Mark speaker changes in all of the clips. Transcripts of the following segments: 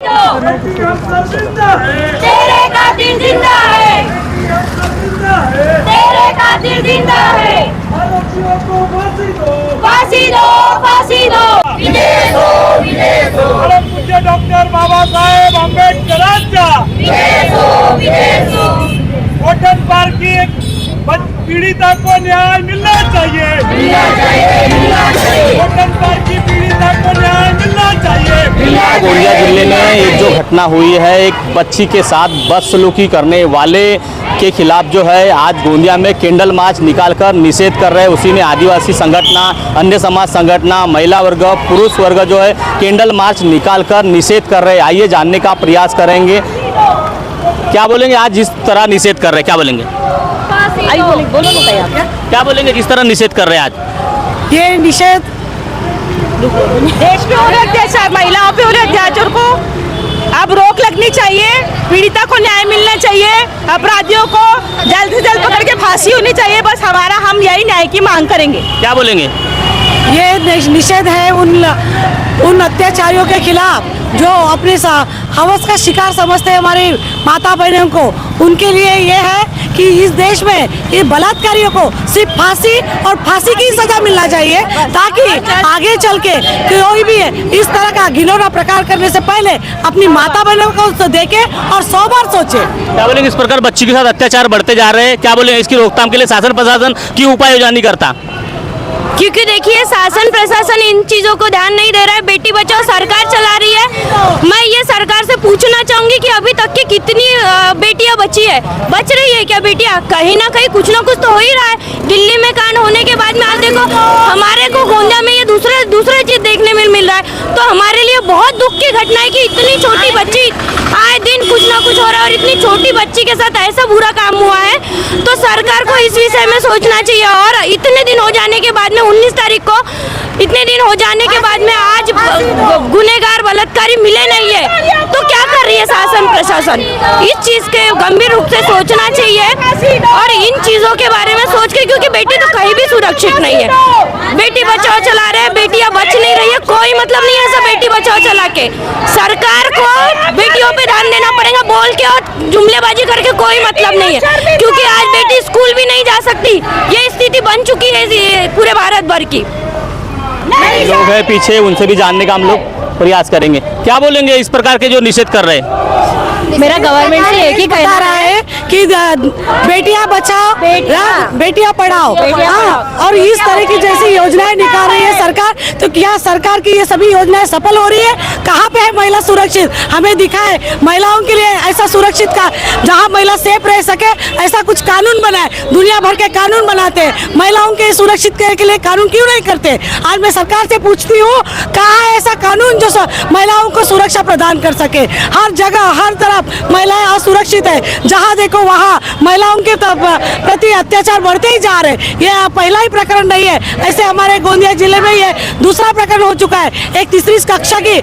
Speaker 1: तेरे कातिल जिंदा है, तेरे कातिल जिंदा है, फांसी दो, फांसी दो, विदेश हो, विदेश हो,
Speaker 2: पूज्य डॉक्टर बाबासाहेब आंबेडकरांच्या
Speaker 1: विदेश हो, विदेश हो,
Speaker 2: कॉटन पार्क की एक पीड़िता को न्याय मिलना चाहिए,
Speaker 1: मिलना चाहिए, मिलना चाहिए,
Speaker 2: कॉटन पार्क की पीड़िता को न्याय मिलना चाहिए।
Speaker 3: गोंदिया जिले में एक जो घटना हुई है, एक बच्ची के साथ बदसलूकी करने वाले के खिलाफ जो है आज गोंदिया में कैंडल मार्च निकालकर निषेध कर रहे हैं। उसी में आदिवासी संगठन, अन्य समाज संगठन, महिला वर्ग, पुरुष वर्ग जो है कैंडल मार्च निकालकर निषेध कर रहे हैं। आइए जानने का प्रयास करेंगे क्या बोलेंगे आज जिस तरह निषेध कर रहे हैं, क्या बोलेंगे?
Speaker 4: आई बोलो
Speaker 3: क्या बोलेंगे जिस तरह निषेध कर रहे हैं आज?
Speaker 4: ये निषेध देश पे हो रहे अत्याचार, महिलाओं पे हो रहे अत्याचार को अब रोक लगनी चाहिए। पीड़िता को न्याय मिलना चाहिए, अपराधियों को जल्द से जल्द पकड़ के फांसी होनी चाहिए। बस हम यही न्याय की मांग करेंगे।
Speaker 3: क्या बोलेंगे?
Speaker 4: ये निषेध है उन अत्याचारियों के खिलाफ जो अपने हवस का शिकार समझते हैं हमारी माता बहनों को। उनके लिए ये है कि इस देश में ये बलात्कारियों को सिर्फ फांसी और फांसी की सजा मिलना चाहिए, ताकि आगे चल के कोई भी इस तरह का घिनौना प्रकार करने से पहले अपनी माता बहनों को तो देखे और 100 बार सोचे।
Speaker 3: क्या बोलेंगे इस प्रकार बच्ची के साथ अत्याचार बढ़ते जा रहे हैं, क्या बोलेंगे इसकी रोकथाम के लिए शासन प्रशासन की उपाय योजना नहीं करता?
Speaker 1: क्योंकि देखिए शासन प्रशासन इन चीज़ों को ध्यान नहीं दे रहा है। बेटी बचाओ सरकार चला रही है। मैं ये सरकार से पूछना चाहूँगी कि अभी तक की कितनी बेटियां बच रही है क्या बेटियां? कहीं ना कहीं कुछ ना कुछ तो हो ही रहा है। दिल्ली में कांड होने के बाद में आज देखो हमारे को गोंदिया में ये दूसरा चीज़ देखने में मिल रहा है। तो हमारे लिए बहुत दुख की घटना है कि इतनी छोटी बच्ची, आए दिन कुछ ना कुछ हो रहा है और इतनी छोटी बच्ची के साथ ऐसा बुरा काम हुआ है। तो सरकार को इस विषय में सोचना चाहिए। और इतने दिन हो जाने के बाद में 19 तारीख को इतने दिन हो जाने के बाद में आज गुनहगार बलात्कारी मिले नहीं है, तो क्या कर रही है शासन प्रशासन? इस चीज के गंभीर रूप से सोचना चाहिए और इन चीजों के बारे में सोच के, क्योंकि बेटी तो कहीं भी सुरक्षित नहीं है। बेटी बचाओ चला रहे हैं, बेटियां बच नहीं रही है, कोई मतलब नहीं है ऐसा बेटी बचाओ चला के। सरकार को बेटियों पे ध्यान देना पड़ेगा, बोल के और जुमलेबाजी करके कोई मतलब नहीं है। क्योंकि आज बेटी स्कूल भी नहीं जा सकती, ये स्थिति बन चुकी है पूरे भारत भर की।
Speaker 3: लोग हैं पीछे, उनसे भी जानने का हम लोग प्रयास करेंगे। क्या बोलेंगे इस प्रकार के जो निषेध कर रहे हैं?
Speaker 4: मेरा गवर्नमेंट से एक ही कहना रहा है कि बेटियां बचाओ, बेटियां पढ़ाओ। और इस तरह की जैसी योजनाएं निकाल रही है सरकार, तो क्या सरकार की ये सभी योजनाएं सफल हो रही है? कहाँ पे है महिला सुरक्षित? हमें दिखाए महिलाओं के लिए ऐसा सुरक्षित का, जहाँ महिला सेफ रह सके ऐसा कुछ कानून बनाए। दुनिया भर के कानून बनाते हैं, महिलाओं के सुरक्षित के लिए कानून क्यों नहीं करते? आज मैं सरकार से पूछती हूँ, कहाँ है ऐसा कानून जो महिलाओं को सुरक्षा प्रदान कर सके? हर जगह हर तरफ महिलाएं असुरक्षित है, जहां देखो वहां महिलाओं के प्रति अत्याचार बढ़ते ही जा रहे। ये पहला ही प्रकरण नहीं है, ऐसे हमारे गोंदिया जिले में ये दूसरा प्रकरण हो चुका है। एक तीसरी कक्षा की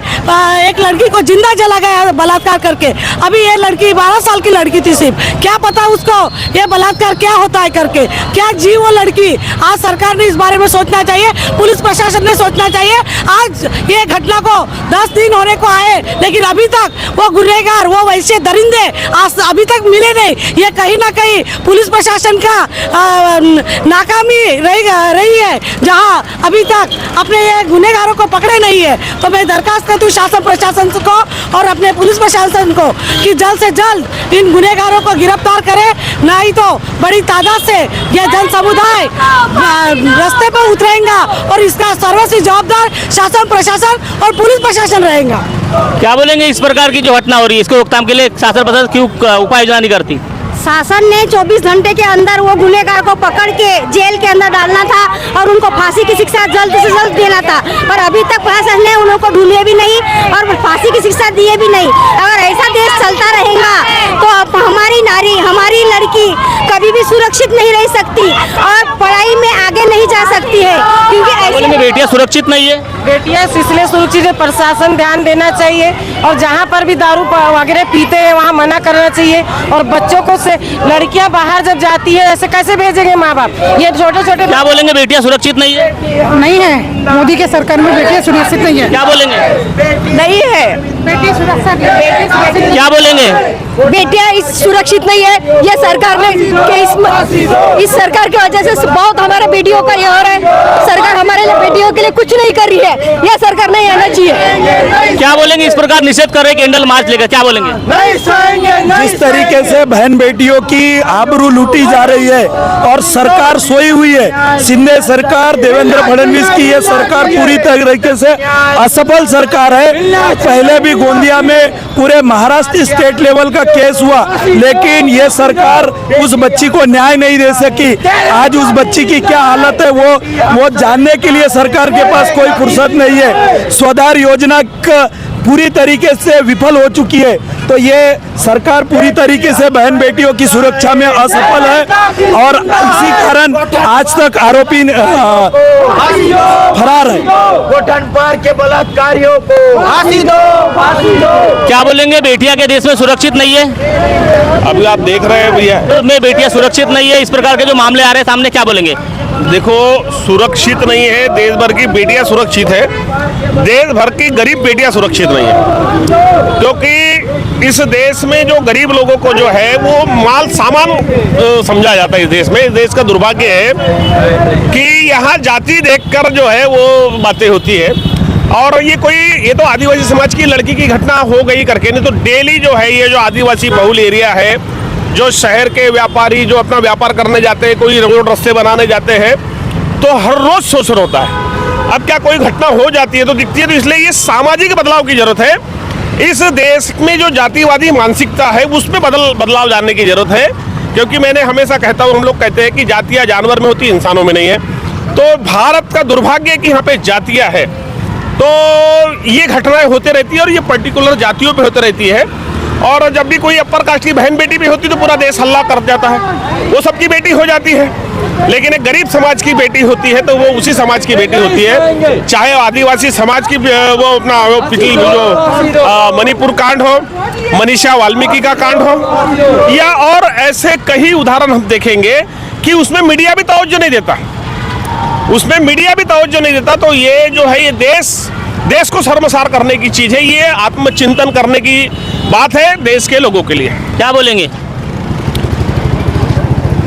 Speaker 4: एक लड़की को जिंदा जला गया बलात्कार करके। अभी ये लड़की 12 साल की लड़की थी, सिर्फ क्या पता उसको ये बलात्कार क्या होता है करके, क्या जी वो लड़की। आज सरकार ने इस बारे में सोचना चाहिए, पुलिस प्रशासन ने सोचना चाहिए। आज ये घटना को 10 दिन होने को आए, लेकिन अभी तक वो गुनहगार, वो वैसे दरिंदे आज अभी तक मिले नहीं। ये कहीं ना कहीं पुलिस प्रशासन का नाकामी रही है, जहां अभी तक अपने ये गुनहगारों को पकड़े नहीं है। तो मैं दरखास्त करती हूँ शासन प्रशासन को और अपने पुलिस प्रशासन को कि जल्द से जल्द इन गुनहगारों को गिरफ्तार करें, नहीं तो बड़ी तादाद से यह जन समुदाय रास्ते पर उतरेगा और इसका सर्वस्वी जवाबदार शासन प्रशासन और पुलिस प्रशासन रहेगा।
Speaker 3: क्या बोलेंगे इस प्रकार की जो घटना हो रही है, इसको रोकथाम के लिए शासन प्रशासन क्यों उपाय योजना नहीं करती?
Speaker 5: शासन ने 24 घंटे के अंदर वो गुनहगार को पकड़ के जेल के अंदर डालना था और उनको फांसी की शिक्षा जल्द से जल्द देना था, पर अभी तक प्रशासन ने उन लोगों को ढूंढे भी नहीं और फांसी की शिक्षा दिए भी नहीं। अगर ऐसा देश चलता रहेगा तो हमारी नारी, हमारी लड़की कभी भी सुरक्षित नहीं रह सकती और पढ़ाई में आगे नहीं जा सकती है, क्योंकि ऐसे
Speaker 3: बेटियां सुरक्षित नहीं है।
Speaker 4: बेटियां इसलिए सुरक्षित है, प्रशासन ध्यान देना चाहिए और जहाँ पर भी दारू वगैरह पीते हैं वहाँ मना करना चाहिए। और बच्चों को से लड़कियां बाहर जब जाती है ऐसे कैसे भेजेंगे माँ बाप? ये छोटे छोटे
Speaker 3: क्या बोलेंगे बेटियां सुरक्षित नहीं है?
Speaker 4: नहीं है, मोदी के सरकार में बेटियां सुरक्षित नहीं है।
Speaker 3: क्या बोलेंगे?
Speaker 4: नहीं है।
Speaker 3: क्या बोलेंगे?
Speaker 5: बेटियां इस सुरक्षित नहीं है। ये सरकार ने इस सरकार की वजह से बहुत हमारे बेटियों का ये हो रहा है। सरकार हमारे लिए बेटियों के लिए कुछ नहीं कर रही है। यह सरकार नहीं आना चाहिए।
Speaker 3: क्या बोलेंगे? इस प्रकार निषेध कर रहे कैंडल मार्च लेकर, क्या बोलेंगे?
Speaker 2: जिस तरीके से बहन बेटियों की आबरू लूटी जा रही है और सरकार सोई हुई है, शिंदे सरकार, देवेंद्र फडणवीस की ये सरकार पूरी तरीके से असफल सरकार है। पहले भी गोंदिया में पूरे महाराष्ट्र स्टेट लेवल का केस हुआ, लेकिन ये सरकार उस बच्ची को न्याय नहीं दे सकी। आज उस बच्ची की क्या हालत है वो जानने के लिए सरकार के पास कोई फुर्सत नहीं है। स्वाधार योजना पूरी तरीके से विफल हो चुकी है। तो ये सरकार पूरी तरीके से बहन बेटियों की सुरक्षा में असफल है और इसी कारण आज तक आरोपी फरार है।
Speaker 6: गोठन पार के बलात्कारियों को फांसी दो, फांसी दो।
Speaker 3: क्या बोलेंगे? बेटियां के देश में सुरक्षित नहीं है।
Speaker 7: अभी आप देख रहे हैं भैया,
Speaker 3: में बेटियां सुरक्षित नहीं है, इस प्रकार के जो मामले आ रहे हैं सामने, क्या बोलेंगे?
Speaker 7: देखो सुरक्षित नहीं है, देश भर की बेटियां सुरक्षित है, देश भर की गरीब बेटियां सुरक्षित नहीं है। क्योंकि इस देश में जो गरीब लोगों को जो है वो माल सामान समझा जाता है। इस देश में, इस देश का दुर्भाग्य है कि यहाँ जाति देखकर जो है वो बातें होती है। और ये तो आदिवासी समाज की लड़की की घटना हो गई करके, नहीं तो डेली जो है ये जो आदिवासी बहुल एरिया है, जो शहर के व्यापारी जो अपना व्यापार करने जाते हैं, कोई रोड रास्ते बनाने जाते हैं, तो हर रोज शोषण होता है। अब क्या कोई घटना हो जाती है तो दिखती है, तो इसलिए ये सामाजिक बदलाव की जरूरत है। इस देश में जो जातिवादी मानसिकता है उसमें बदलाव लाने की जरूरत है। क्योंकि मैंने हमेशा कहता हूँ, हम लोग कहते हैं कि जातियाँ जानवर में होती, इंसानों में नहीं है। तो भारत का दुर्भाग्य है कि यहाँ पे जातियाँ है, तो ये घटनाएं होते रहती है और ये पर्टिकुलर जातियों पे होती रहती है। और जब भी कोई अपर कास्ट की बहन बेटी भी होती तो पूरा देश हल्ला कर जाता है। वो सबकी बेटी हो जाती है, लेकिन एक गरीब समाज की बेटी होती है तो वो उसी समाज की बेटी होती है। चाहे आदिवासी समाज की वो अपना पिछली जो मणिपुर कांड हो, मनीषा वाल्मीकि का कांड हो, या और ऐसे कई उदाहरण हम देखेंगे कि उसमें मीडिया भी तवज्जो नहीं देता, उसमें मीडिया भी तवज्जो नहीं देता। तो ये जो है ये देश को शर्मसार करने की चीज है, ये आत्मचिंतन करने की बात है देश के लोगों के लिए।
Speaker 3: क्या बोलेंगे?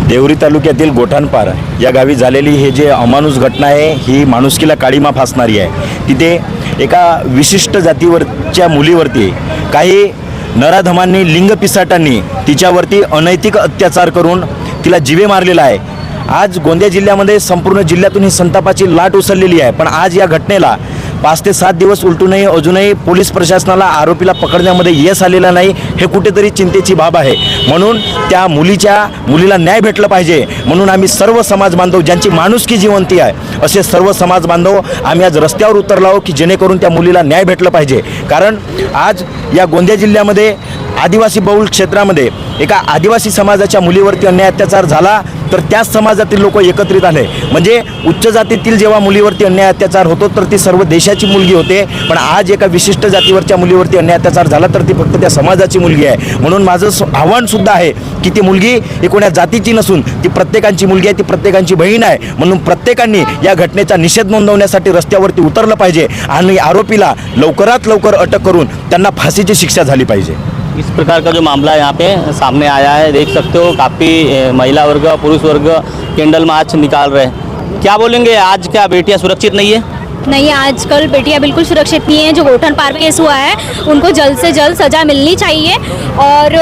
Speaker 6: देवरी तालुक्यातील गोठणपार या गावी झालेली हे जे अमानुष घटना आहे ही माणुसकीला काळीमा फासणारी आहे। तिथे एका विशिष्ट जातीवरच्या मुलीवरती काही नराधमांनी, लिंग पिसाटांनी तिच्यावरती अनैतिक अत्याचार करून तिला जीवे मारलेला आहे। आज गोंदिया जिल्ह्यामध्ये संपूर्ण जिल्ह्यातून ही संतापाची लाट उसळलेली आहे। पण आज या घटनेला 5 ते 7 दिवस उलटूनही अजूनही पोलीस प्रशासनाला आरोपीला पकडण्यामध्ये यश आलेलं नाही, हे कुठेतरी चिंतेची बाब आहे। म्हणून त्या मुलीला न्याय भेटला पाहिजे, म्हणून आम्ही सर्व समाज बांधव ज्यांची माणुसकी जिवंती आहे असे सर्व समाज बांधव आम्ही आज रस्त्यावर उतरलो आहोत की जेणेकरून त्या मुलीला न्याय भेटला पाहिजे। कारण आज या गोंदिया जिल्ह्यामध्ये आदिवासी बहुल क्षेत्रामध्ये एका आदिवासी समाजाच्या मुलीवरती अन्याय अत्याचार झाला तर त्याच समाजातील लोक एकत्रित आले। म्हणजे उच्च जातीतील जेव्हा मुलीवरती अन्याय अत्याचार होतो तर ती सर्व देशाची मुलगी होते, पण आज एका विशिष्ट जातीवरच्या मुलीवरती अन्याय अत्याचार झाला तर ती फक्त त्या समाजाची मुलगी आहे। म्हणून माझं आव्हान सुद्धा आहे की ती मुलगी ही कोण्या जातीची नसून ती प्रत्येकाची मुलगी आहे, ती प्रत्येकाची बहीण आहे। म्हणून प्रत्येकांनी या घटनेचा निषेध नोंदवण्यासाठी रस्त्यावरती उतरलं पाहिजे आणि आरोपीला लवकरात लवकर अटक करून त्यांना फाशीची शिक्षा झाली पाहिजे।
Speaker 3: इस प्रकार का जो मामला यहाँ पे सामने आया है, देख सकते हो काफ़ी महिला वर्ग, पुरुष वर्ग कैंडल मार्च निकाल रहे हैं। क्या बोलेंगे? आज क्या बेटियाँ सुरक्षित नहीं है?
Speaker 1: नहीं, आजकल बेटियां बिल्कुल सुरक्षित नहीं है। जो गोठणपार केस हुआ है उनको जल्द से जल्द सज़ा मिलनी चाहिए। और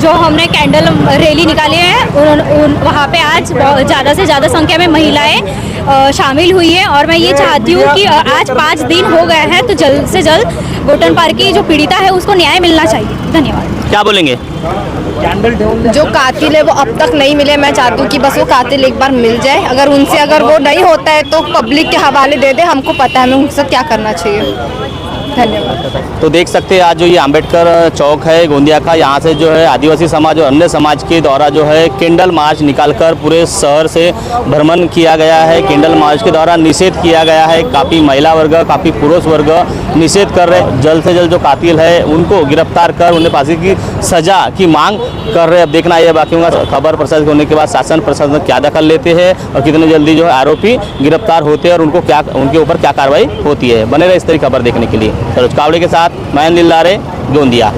Speaker 1: जो हमने कैंडल रैली निकाली है वहाँ पे आज ज़्यादा से ज़्यादा संख्या में महिलाएं शामिल हुई है। और मैं ये चाहती हूँ कि आज 5 दिन हो गए हैं तो जल्द से जल्द गोठणपार की जो पीड़िता है उसको न्याय मिलना चाहिए। धन्यवाद।
Speaker 3: क्या बोलेंगे?
Speaker 8: जो कातिल है वो अब तक नहीं मिले। मैं चाहती हूँ कि बस वो कातिल एक बार मिल जाए। अगर वो नहीं होता है तो पब्लिक के हवाले दे दे, हमको पता है हमें उनसे क्या करना चाहिए। धन्यवाद।
Speaker 3: तो देख सकते हैं आज जो ये अंबेडकर चौक है गोंदिया का, यहाँ से जो है आदिवासी समाज और अन्य समाज के द्वारा जो है कैंडल मार्च निकालकर पूरे शहर से भ्रमण किया गया है। कैंडल मार्च के द्वारा निषेध किया गया है। काफ़ी महिला वर्ग, काफ़ी पुरुष वर्ग निषेध कर रहे, जल्द से जल्द जो कातिल है उनको गिरफ्तार कर उन्हें फांसी की सजा की मांग कर रहे। अब देखना ये बाकी होगा, खबर प्रसारित होने के बाद शासन प्रशासन क्या दखल लेते हैं और कितने जल्दी जो है आरोपी गिरफ्तार होते हैं और उनके ऊपर क्या कार्रवाई होती है। बने रहे इस तरह खबर देखने के लिए। सरोज कावड़े के साथ महेंद्र दिलदारे, गोंदिया।